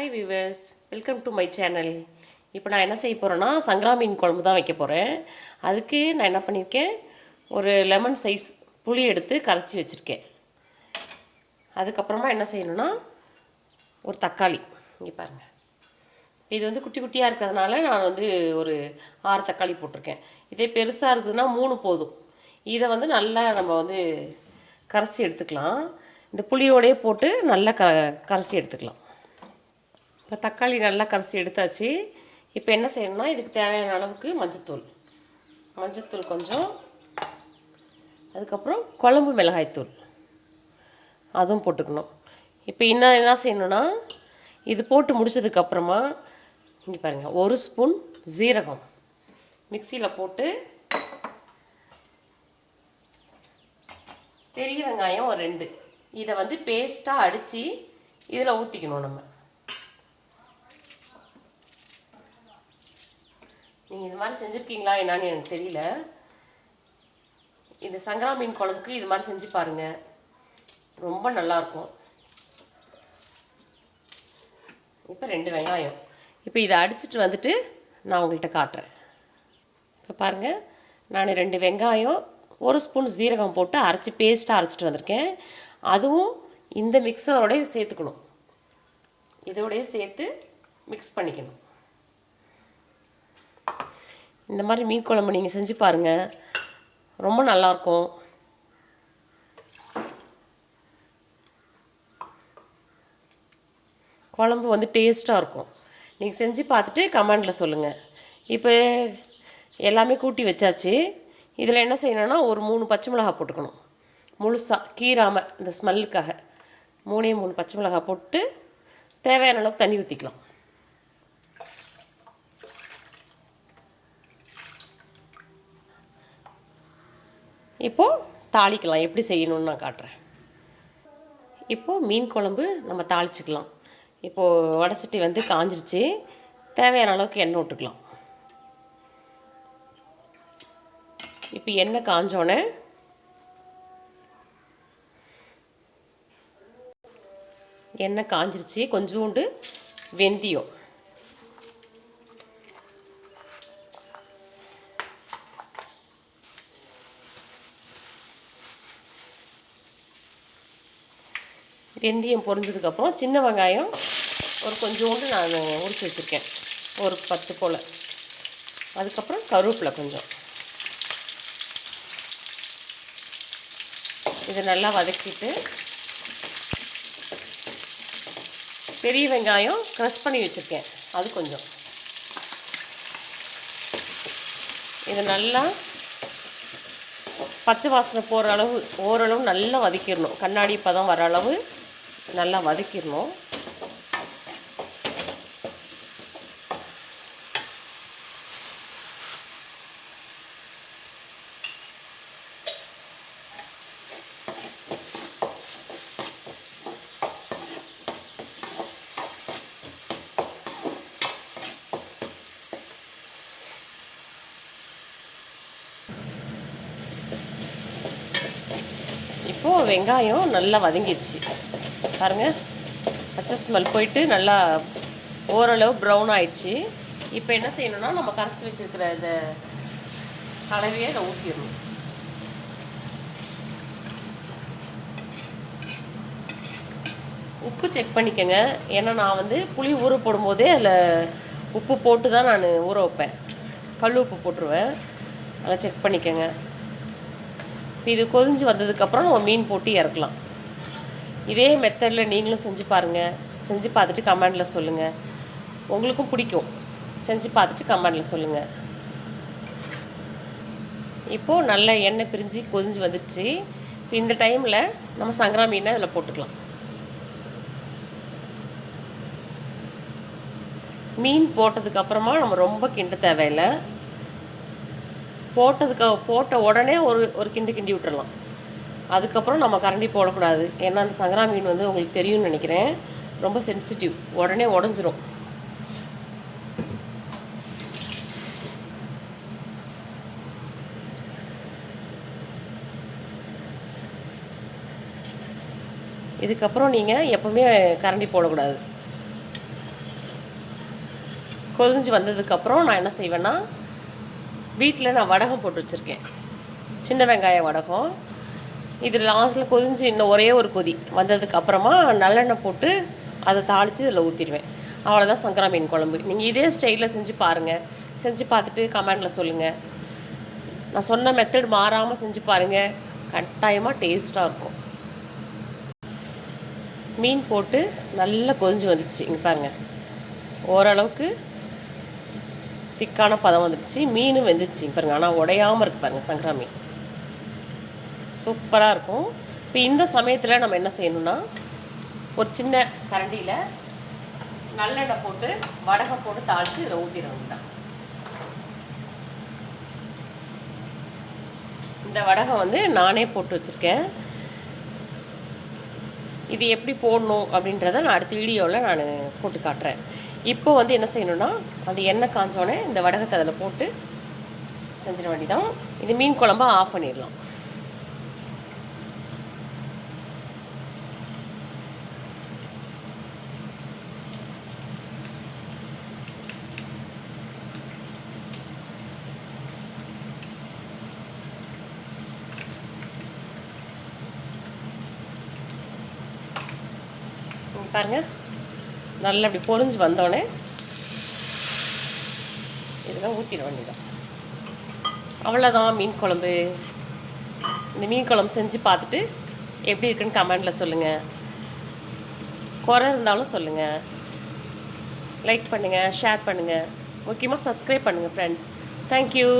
Hi viewers, welcome to my channel. இப்போ நான் என்ன செய்ய போகிறேன்னா சங்கரா மீன் குழம்பு தான் வைக்க போகிறேன். அதுக்கு நான் என்ன பண்ணியிருக்கேன், ஒரு லெமன் சைஸ் புளி எடுத்து கரைச்சி வச்சுருக்கேன். அதுக்கப்புறமா என்ன செய்யணும்னா ஒரு தக்காளி, இங்கே பாருங்கள், இது வந்து குட்டி குட்டியாக இருக்கிறதுனால நான் வந்து ஒரு 6 தக்காளி போட்டிருக்கேன். இதே பெருசாக இருக்குதுன்னா 3 போதும். இதை வந்து நல்லா நம்ம வந்து கரைச்சி எடுத்துக்கலாம். இந்த புளியோடையே போட்டு நல்லா கரைச்சி எடுத்துக்கலாம். இப்போ தக்காளி நல்லா கரைச்சி எடுத்தாச்சு. இப்போ என்ன செய்யணும்னா இதுக்கு தேவையான அளவுக்கு மஞ்சத்தூள் கொஞ்சம், அதுக்கப்புறம் குழம்பு மிளகாய்த்தூள் அதுவும் போட்டுக்கணும். இப்போ இன்னும் என்ன செய்யணும்னா இது போட்டு முடிச்சதுக்கப்புறமா இங்கே பாருங்கள், 1 ஸ்பூன் ஜீரகம் மிக்சியில் போட்டு, பெரிய வெங்காயம் ஒரு 2, இதை வந்து பேஸ்ட்டாக அடித்து இதில் ஊற்றிக்கணும். நம்ம நீங்கள் இது மாதிரி செஞ்சுருக்கீங்களா என்னான்னு எனக்கு தெரியல. இந்த சங்கரா மீன் குழம்புக்கு இது மாதிரி செஞ்சு பாருங்கள், ரொம்ப நல்லாயிருக்கும். இப்போ 2 வெங்காயம், இப்போ இதை அடிச்சுட்டு வந்துட்டு நான் உங்கள்கிட்ட காட்டுறேன். இப்போ பாருங்கள், நான் 2 வெங்காயம் 1 ஸ்பூன் ஜீரகம் போட்டு அரைச்சி பேஸ்ட்டாக அரைச்சிட்டு வந்திருக்கேன். அதுவும் இந்த மிக்சரோடய சேர்த்துக்கணும், இதோடய சேர்த்து மிக்ஸ் பண்ணிக்கணும். இந்த மாதிரி மீன் குழம்பு நீங்கள் செஞ்சு பாருங்கள், ரொம்ப நல்லாயிருக்கும். குழம்பு வந்து டேஸ்ட்டாக இருக்கும். நீங்கள் செஞ்சு பார்த்துட்டு கமெண்டில் சொல்லுங்கள். இப்போ எல்லாமே கூட்டி வச்சாச்சு. இதில் என்ன செய்யணும்னா ஒரு 3 பச்சை மிளகாய் போட்டுக்கணும், முழுசாக கீராமல், இந்த ஸ்மெல்லுக்காக 3 பச்சை மிளகாய் போட்டு தேவையான அளவுக்கு தண்ணி ஊற்றிக்கலாம். இப்போது தாளிக்கலாம், எப்படி செய்யணும்னு நான் காட்டுறேன். இப்போது மீன் குழம்பு நம்ம தாளிச்சிக்கலாம். இப்போது வடை சட்டி வந்து காஞ்சிருச்சு, தேவையான அளவுக்கு எண்ணெய் விட்டுக்கலாம். இப்போ எண்ணெய் காஞ்சோடனே எண்ணெய் காஞ்சிருச்சு, கொஞ்சோண்டு வெந்தயம், வெந்தயம் பொரிஞ்சதுக்கப்புறம் சின்ன வெங்காயம் ஒரு கொஞ்சோண்டு நான் உரித்து வச்சுருக்கேன், ஒரு 10 போல். அதுக்கப்புறம் கருவேப்பிலை கொஞ்சம். இதை நல்லா வதக்கிட்டு பெரிய வெங்காயம் க்ரஷ் பண்ணி வச்சுருக்கேன், அது கொஞ்சம். இதை நல்லா பச்சை வாசனை போகிற அளவு ஓரளவு நல்லா வதக்கிடணும். கண்ணாடி பதம் வர அளவு நல்லா வதக்கிடணும். இப்போது வெங்காயம் நல்லா வதங்கிடுச்சு பாருங்கள், பச்சை ஸ்மெல் போயிட்டு நல்லா ஓரளவு ப்ரௌன் ஆயிடுச்சு. இப்போ என்ன செய்யணும்னா நம்ம கரைச்சி வச்சுருக்கிற இந்த கலவையை அதை ஊற்றிடணும். உப்பு செக் பண்ணிக்கோங்க, ஏன்னா நான் வந்து புளி ஊற போடும்போதே அதில் உப்பு போட்டு தான் நான் ஊற வைப்பேன், கல் உப்பு போட்டுருவேன், அதை செக் பண்ணிக்கோங்க. இது கொதிஞ்சு வந்ததுக்கப்புறம் நம்ம மீன் போட்டு இறக்கலாம். இதே மெத்தடில் நீங்களும் செஞ்சு பாருங்கள். செஞ்சு பார்த்துட்டு கமெண்டில் சொல்லுங்கள், உங்களுக்கும் பிடிக்கும். செஞ்சு பார்த்துட்டு கமெண்டில் சொல்லுங்கள். இப்போது நல்ல எண்ணெய் பிரிஞ்சு கொதிஞ்சு வந்துடுச்சு. இந்த டைமில் நம்ம சங்கரா மீனை அதில் போட்டுக்கலாம். மீன் போட்டதுக்கப்புறமா நம்ம ரொம்ப கிண்ட தேவையில்லை. போட்ட உடனே ஒரு கிண்டி விட்டுறலாம். அதுக்கப்புறம் நம்ம கரண்டி போடக்கூடாது, ஏன்னா அந்த சங்கரா மீன் வந்து உங்களுக்கு தெரியும்னு நினைக்கிறேன், ரொம்ப சென்சிட்டிவ், உடனே உடஞ்சிரும். இதுக்கப்புறம் நீங்கள் எப்போவுமே கரண்டி போடக்கூடாது. கொதிஞ்சு வந்ததுக்கப்புறம் நான் என்ன செய்வேன்னா, வீட்டில் நான் வடகம் போட்டு வச்சுருக்கேன், சின்ன வெங்காய வடகம். இது லாஸ்ட்டில் கொதிஞ்சு இன்னும் ஒரே ஒரு கொதி வந்ததுக்கப்புறமா நல்லெண்ணெய் போட்டு அதை தாளித்து இதில் ஊற்றிடுவேன். அவ்வளோதான் சங்கரா மீன் குழம்பு. நீங்கள் இதே ஸ்டைலில் செஞ்சு பாருங்கள். செஞ்சு பார்த்துட்டு கமெண்டில் சொல்லுங்கள். நான் சொன்ன மெத்தட் மாறாமல் செஞ்சு பாருங்கள், கட்டாயமாக டேஸ்ட்டாக இருக்கும். மீன் போட்டு நல்லா கொதிஞ்சு வந்துடுச்சு. இங்கே பாருங்கள், ஓரளவுக்கு திக்கான பதம் வந்துடுச்சு. மீனும் வெந்துச்சு பாருங்கள். ஆனால் உடையாமல் இருக்குது பாருங்கள். சங்கரா மீன் சூப்பராக இருக்கும். இப்போ இந்த சமயத்தில் நம்ம என்ன செய்யணும்னா, ஒரு சின்ன கரண்டியில் நல்லெண்ணெய் போட்டு வடகம் போட்டு தாளித்து இதை ஊற்றிடணும் தான். இந்த வடகம் வந்து நானே போட்டு வச்சுருக்கேன். இது எப்படி போடணும் அப்படின்றத நான் அடுத்த வீடியோவில் நான் போட்டு காட்டுறேன். இப்போ வந்து என்ன செய்யணும்னா, அந்த எண்ணெய் காஞ்சோடனே இந்த வடகத்தை அதில் போட்டு செஞ்சிட வேண்டியதான். இது மீன் குழம்பா ஆஃப் பண்ணிடலாம். பாருங்கள், நல்லா அப்படி பொரிஞ்சு வந்தோடனே இதெல்லாம் ஊற்றிட வேண்டியதான். அவ்வளோதான் மீன் குழம்பு. இந்த மீன் குழம்பு செஞ்சு பார்த்துட்டு எப்படி இருக்குன்னு கமெண்டில் சொல்லுங்கள். குறை இருந்தாலும் சொல்லுங்கள். லைக் பண்ணுங்கள், ஷேர் பண்ணுங்கள், முக்கியமாக சப்ஸ்கிரைப் பண்ணுங்கள் ஃப்ரெண்ட்ஸ். தேங்க்யூ.